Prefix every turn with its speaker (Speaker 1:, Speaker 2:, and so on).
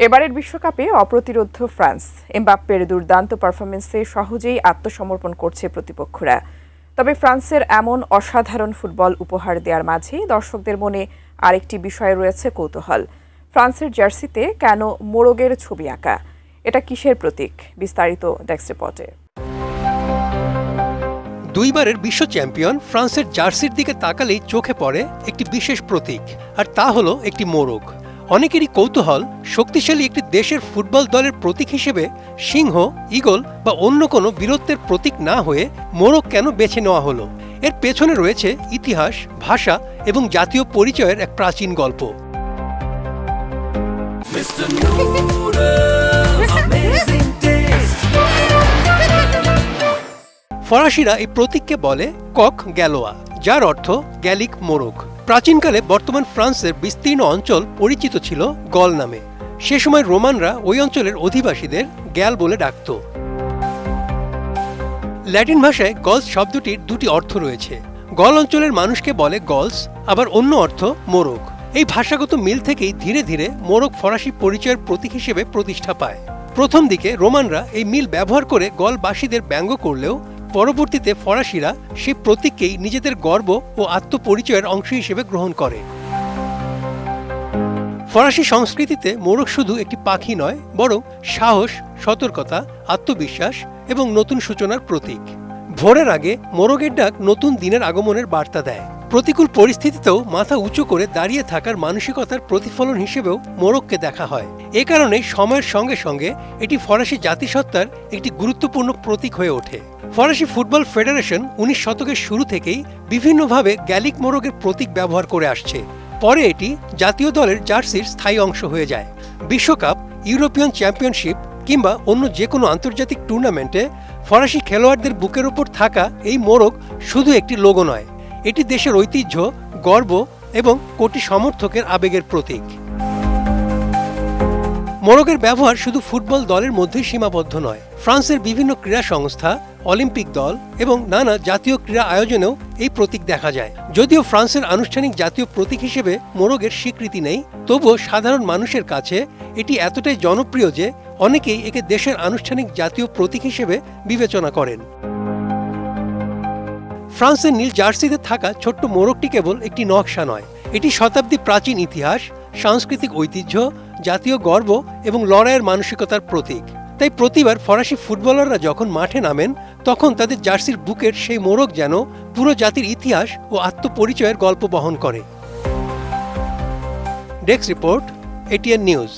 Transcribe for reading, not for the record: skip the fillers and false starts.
Speaker 1: এবারের বিশ্বকাপে অপ্রতিরোধ্য ফ্রান্স। এমবাপ্পের দুর্দান্ত পারফরম্যান্সে সহজেই আত্মসমর্পণ করছে প্রতিপক্ষরা। তবে ফ্রান্সের এমন অসাধারণ ফুটবল উপহার দেওয়ার মাঝে দর্শকদের মনে আরেকটি বিষয় রয়েছে কৌতূহল। ফ্রান্সের জার্সিতে কেন মোরগের ছবি আঁকা? এটা কিসের প্রতীক? বিস্তারিত ডেস্ক রিপোর্টে।
Speaker 2: দুইবারের বিশ্ব চ্যাম্পিয়ন ফ্রান্সের জার্সির দিকে তাকালেই চোখে পড়ে একটি বিশেষ প্রতীক, আর তা হলো একটি মোরগ। অনেকেরই কৌতূহল, শক্তিশালী একটি দেশের ফুটবল দলের প্রতীক হিসেবে সিংহ, ঈগল বা অন্য কোনো বীরত্বের প্রতীক না হয়ে মোরগ কেন বেছে নেওয়া হলো। এর পেছনে রয়েছে ইতিহাস, ভাষা এবং জাতীয় পরিচয়ের এক প্রাচীন গল্প। ফরাসিরা এই প্রতীককে বলে কক গ্যালোয়া, যার অর্থ গ্যালিক মোরগ। প্রাচীনকালে বর্তমান ফ্রান্সের বিস্তীর্ণ অঞ্চল পরিচিত ছিল গল নামে। সে সময় রোমানরা ওই অঞ্চলের অধিবাসীদের গ্যাল বলে ডাকত। ল্যাটিন ভাষায় গলস শব্দটির দুটি অর্থ রয়েছে। গল অঞ্চলের মানুষকে বলে গলস, আবার অন্য অর্থ মোরগ। এই ভাষাগত মিল থেকেই ধীরে ধীরে মোরগ ফরাসি পরিচয়ের প্রতীক হিসেবে প্রতিষ্ঠা পায়। প্রথম দিকে রোমানরা এই মিল ব্যবহার করে গলবাসীদের ব্যঙ্গ করলেও পরবর্তীতে ফরাসিরা সেই প্রতীককেই নিজেদের গর্ব ও আত্মপরিচয়ের অংশ হিসেবে গ্রহণ করে। ফরাসি সংস্কৃতিতে মোরগ শুধু একটি পাখি নয়, বরং সাহস, সতর্কতা, আত্মবিশ্বাস এবং নতুন সূচনার প্রতীক। ভোরের আগে মোরগের ডাক নতুন দিনের আগমনের বার্তা দেয়। প্রতিকূল পরিস্থিতিতেও মাথা উঁচু করে দাঁড়িয়ে থাকার মানসিকতার প্রতিফলন হিসেবেও মোরগকে দেখা হয়। এ কারণে সময়ের সঙ্গে সঙ্গে এটি ফরাসি জাতিসত্তার একটি গুরুত্বপূর্ণ প্রতীক হয়ে ওঠে। ফরাসি ফুটবল ফেডারেশন 19 শতকের শুরু থেকেই বিভিন্নভাবে গ্যালিক মোরগের প্রতীক ব্যবহার করে আসছে। পরে এটি জাতীয় দলের জার্সির স্থায়ী অংশ হয়ে যায়। বিশ্বকাপ, ইউরোপিয়ান চ্যাম্পিয়নশিপ কিংবা অন্য যে কোনো আন্তর্জাতিক টুর্নামেন্টে ফরাসি খেলোয়াড়দের বুকের ওপর থাকা এই মোরগ শুধু একটি লোগো নয়, এটি দেশের ঐতিহ্য, গর্ব এবং কোটি সমর্থকের আবেগের প্রতীক। মোরগের ব্যবহার শুধু ফুটবল দলের মধ্যেই সীমাবদ্ধ নয়। ফ্রান্সের বিভিন্ন ক্রীড়া সংস্থা, অলিম্পিক দল এবং নানা জাতীয় ক্রীড়া আয়োজনেও এই প্রতীক দেখা যায়। যদিও ফ্রান্সের আনুষ্ঠানিক জাতীয় প্রতীক হিসেবে মোরগের স্বীকৃতি নেই, তবুও সাধারণ মানুষের কাছে এটি এতটাই জনপ্রিয় যে অনেকেই একে দেশের আনুষ্ঠানিক জাতীয় প্রতীক হিসেবে বিবেচনা করেন। ফ্রান্সের নীল জার্সিতে থাকা ছোট্ট মোরগটি কেবল একটি নকশা নয়, এটি শতাব্দী প্রাচীন ইতিহাস, সাংস্কৃতিক ঐতিহ্য, জাতীয় গর্ব এবং লড়াইয়ের মানসিকতার প্রতীক। তাই প্রতিবার ফরাসি ফুটবলাররা যখন মাঠে নামেন, তখন তাদের জার্সির বুকের সেই মোরগ যেন পুরো জাতির ইতিহাস ও আত্মপরিচয়ের গল্প বহন করে। Desk report, ATN news.